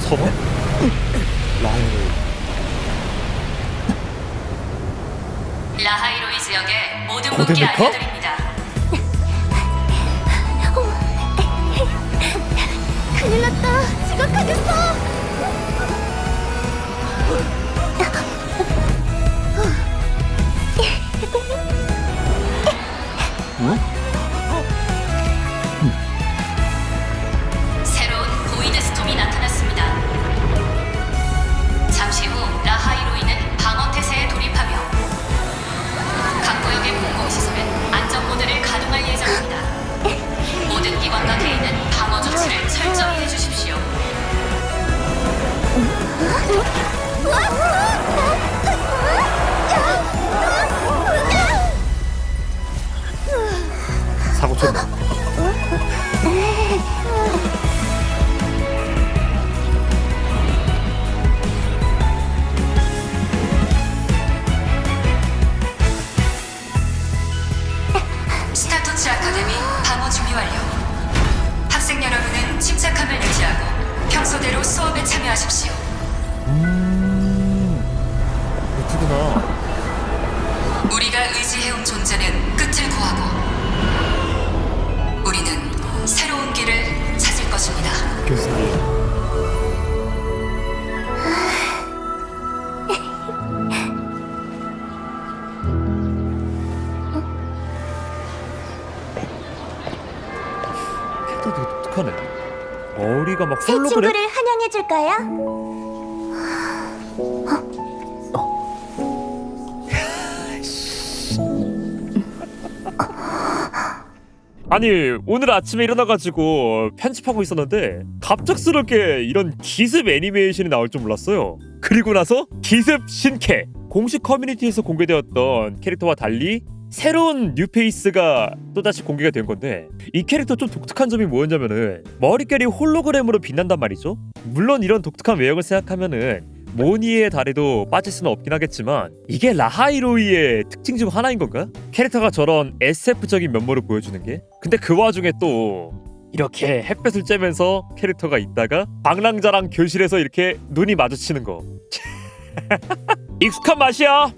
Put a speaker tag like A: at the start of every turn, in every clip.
A: 저런? 라하이로이.
B: 라하이로이 지역의 모든
A: 고대
B: 분께
A: 메카?
B: 알려드립니다.
C: 큰일 났다. 지각하겠어.
B: 새로운 보이드 스톰이 나타났습니다. 잠시 후 라하이로이는 방어 태세에 돌입하며 각 구역의 공공시설은 안전 모드를 가동할 예정입니다. 모든 기관과 개인은 방어 조치를 철저히 해주십시오.
A: 사고 쳤네.
B: 스타토츠 아카데미 방어 준비 완료. 학생 여러분은 침착함을 유지하고 평소대로 수업에 참여하십시오.
A: 루트구나.
B: 우리가 의지해온 존재는 끝을 고하고 우리는 새로운 길을 찾을 것입니다.
A: 교수님. 캐릭터도 독특하네. 머리가 막
C: 새
A: 홀로그램?
C: 친구를 환영해줄까요?
A: 아니 오늘 아침에 일어나가지고 편집하고 있었는데 갑작스럽게 이런 기습 애니메이션이 나올 줄 몰랐어요. 그리고 나서 기습 신캐 공식 커뮤니티에서 공개되었던 캐릭터와 달리 새로운 뉴페이스가 또다시 공개가 된 건데, 이 캐릭터 좀 독특한 점이 뭐였냐면은 머릿결이 홀로그램으로 빛난단 말이죠. 물론 이런 독특한 외형을 생각하면은 모니의 다리도 빠질 수는 없긴 하겠지만 이게 라하이로이의 특징 중 하나인 건가? 캐릭터가 저런 SF적인 면모를 보여주는 게? 근데 그 와중에 또 이렇게 햇볕을 쬐면서 캐릭터가 있다가 방랑자랑 교실에서 이렇게 눈이 마주치는 거 익숙한 맛이야.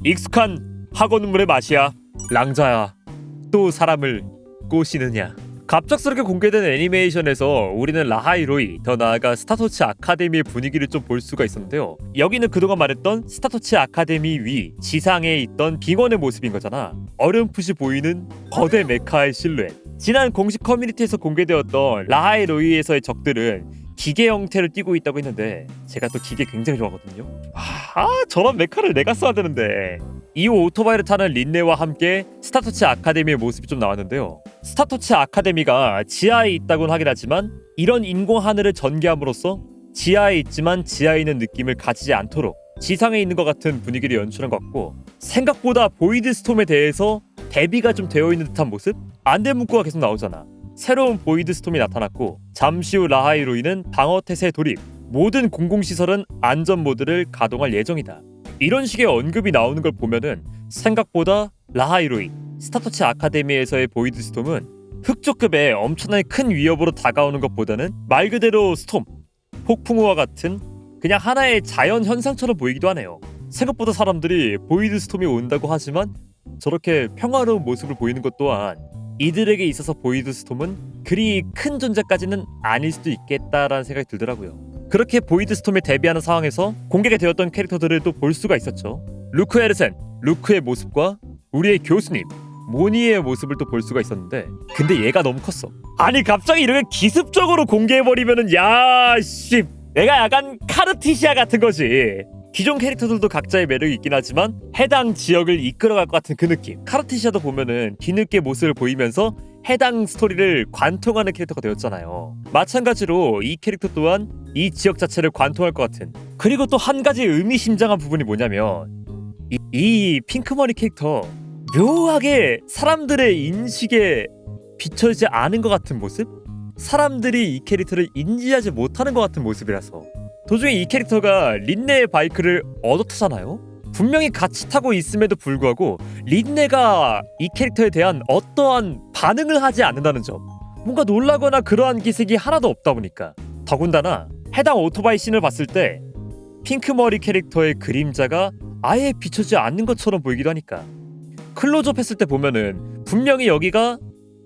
A: 익숙한 학원 눈물의 맛이야. 랑자야, 또 사람을 꼬시느냐. 갑작스럽게 공개된 애니메이션에서 우리는 라하이로이, 더 나아가 스타토치 아카데미의 분위기를 좀 볼 수가 있었는데요. 여기는 그동안 말했던 스타토치 아카데미 위 지상에 있던 빙원의 모습인 거잖아. 어렴풋이 보이는 거대 메카의 실루엣. 지난 공식 커뮤니티에서 공개되었던 라하이로이에서의 적들은 기계 형태를 띠고 있다고 했는데 제가 또 기계 굉장히 좋아하거든요. 저런 메카를 내가 써야 되는데. 이후 오토바이를 타는 린네와 함께 스타토치 아카데미의 모습이 좀 나왔는데요. 스타토치 아카데미가 지하에 있다고는 하긴 하지만 이런 인공 하늘을 전개함으로써 지하에 있지만 지하에 있는 느낌을 가지지 않도록 지상에 있는 것 같은 분위기를 연출한 것 같고, 생각보다 보이드 스톰에 대해서 대비가 좀 되어 있는 듯한 모습? 안대 문구가 계속 나오잖아. 새로운 보이드 스톰이 나타났고, 잠시 후 라하이로이는 방어 태세 돌입, 모든 공공시설은 안전 모드를 가동할 예정이다. 이런 식의 언급이 나오는 걸 보면은 생각보다 라하이로이, 스타토치 아카데미에서의 보이드 스톰은 흑조급의 엄청나게 큰 위협으로 다가오는 것보다는 말 그대로 스톰, 폭풍우와 같은 그냥 하나의 자연 현상처럼 보이기도 하네요. 생각보다 사람들이 보이드 스톰이 온다고 하지만 저렇게 평화로운 모습을 보이는 것 또한 이들에게 있어서 보이드 스톰은 그리 큰 존재까지는 아닐 수도 있겠다라는 생각이 들더라고요. 그렇게 보이드 스톰에 대비하는 상황에서 공개가 되었던 캐릭터들을 또 볼 수가 있었죠. 루크 에르센, 루크의 모습과 우리의 교수님 모니의 모습을 또 볼 수가 있었는데, 근데 얘가 너무 컸어. 아니 갑자기 이렇게 기습적으로 공개해버리면은 야씨, 내가 약간 카르티시아 같은 거지. 기존 캐릭터들도 각자의 매력이 있긴 하지만 해당 지역을 이끌어갈 것 같은 그 느낌. 카르티시아도 보면은 뒤늦게 모습을 보이면서 해당 스토리를 관통하는 캐릭터가 되었잖아요. 마찬가지로 이 캐릭터 또한 이 지역 자체를 관통할 것 같은. 그리고 또 한 가지 의미심장한 부분이 뭐냐면 이 핑크머리 캐릭터 묘하게 사람들의 인식에 비춰지지 않은 것 같은 모습? 사람들이 이 캐릭터를 인지하지 못하는 것 같은 모습이라서. 도중에 이 캐릭터가 린네의 바이크를 얻어타잖아요? 분명히 같이 타고 있음에도 불구하고 린네가 이 캐릭터에 대한 어떠한 반응을 하지 않는다는 점. 뭔가 놀라거나 그러한 기색이 하나도 없다 보니까. 더군다나 해당 오토바이 씬을 봤을 때 핑크머리 캐릭터의 그림자가 아예 비춰지지 않는 것처럼 보이기도 하니까 클로즈업 했을 때 보면은 분명히 여기가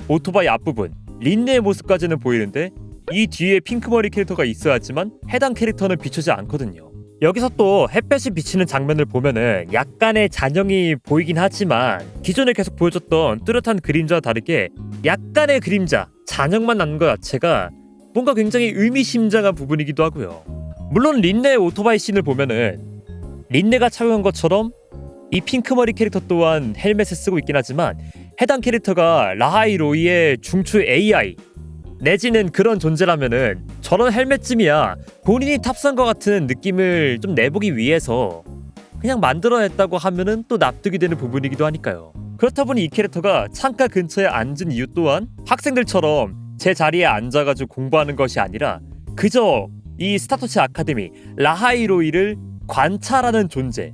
A: 오토바이 앞부분 린네의 모습까지는 보이는데 이 뒤에 핑크머리 캐릭터가 있어야지만 해당 캐릭터는 비춰지지 않거든요. 여기서 또 햇볕이 비치는 장면을 보면은 약간의 잔영이 보이긴 하지만 기존에 계속 보여줬던 뚜렷한 그림자와 다르게 약간의 그림자, 잔영만 남는 것 자체가 뭔가 굉장히 의미심장한 부분이기도 하고요. 물론 린네의 오토바이 씬을 보면은 린네가 착용한 것처럼 이 핑크머리 캐릭터 또한 헬멧을 쓰고 있긴 하지만 해당 캐릭터가 라하이 로이의 중추 AI 내지는 그런 존재라면은 저런 헬멧쯤이야 본인이 탑승한 것 같은 느낌을 좀 내보기 위해서 그냥 만들어냈다고 하면은 또 납득이 되는 부분이기도 하니까요. 그렇다 보니 이 캐릭터가 창가 근처에 앉은 이유 또한 학생들처럼 제 자리에 앉아가지고 공부하는 것이 아니라 그저 이 스타토치 아카데미 라하이 로이를 관찰하는 존재,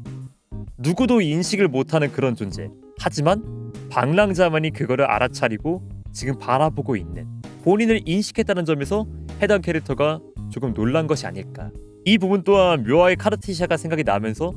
A: 누구도 인식을 못하는 그런 존재. 하지만 방랑자만이 그거를 알아차리고 지금 바라보고 있는, 본인을 인식했다는 점에서 해당 캐릭터가 조금 놀란 것이 아닐까. 이 부분 또한 묘하게 카르티샤가 생각이 나면서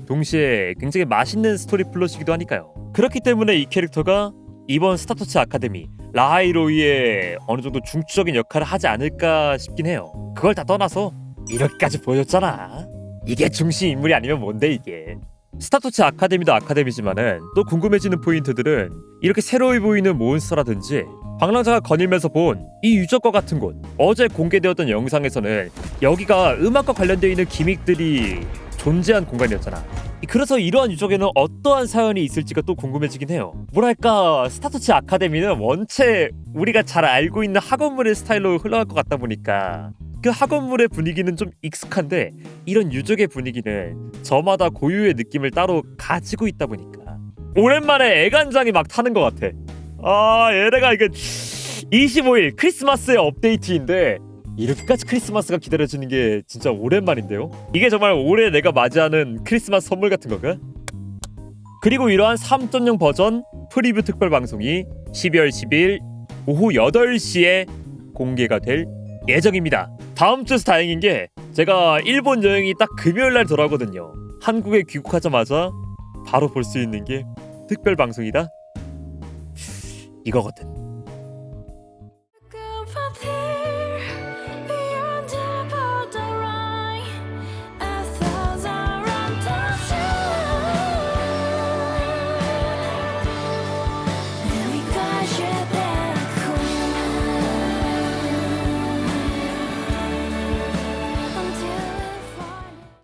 A: 동시에 굉장히 맛있는 스토리 플롯이기도 하니까요. 그렇기 때문에 이 캐릭터가 이번 스타토치 아카데미 라하이 로이의 어느 정도 중추적인 역할을 하지 않을까 싶긴 해요. 그걸 다 떠나서 이렇게까지 보여줬잖아. 이게 중심 인물이 아니면 뭔데 이게. 스타토치 아카데미도 아카데미지만은 또 궁금해지는 포인트들은 이렇게 새로이 보이는 몬스터라든지 방랑자가 거닐면서 본 이 유적과 같은 곳, 어제 공개되었던 영상에서는 여기가 음악과 관련되어 있는 기믹들이 존재한 공간이었잖아. 그래서 이러한 유적에는 어떠한 사연이 있을지가 또 궁금해지긴 해요. 뭐랄까, 스타토치 아카데미는 원체 우리가 잘 알고 있는 학원물의 스타일로 흘러갈 것 같다 보니까 그 학원물의 분위기는 좀 익숙한데 이런 유적의 분위기는 저마다 고유의 느낌을 따로 가지고 있다 보니까 오랜만에 애간장이 막 타는 것 같아. 얘네가 이게 25일 크리스마스의 업데이트인데 이렇게까지 크리스마스가 기다려지는 게 진짜 오랜만인데요. 이게 정말 올해 내가 맞이하는 크리스마스 선물 같은 건가? 그리고 이러한 3.0 버전 프리뷰 특별 방송이 12월 12일 오후 8시에 공개가 될 예정입니다. 다음 주에서 다행인 게 제가 일본 여행이 딱 금요일날 돌아오거든요. 한국에 귀국하자마자 바로 볼 수 있는 게 특별 방송이다 이거거든.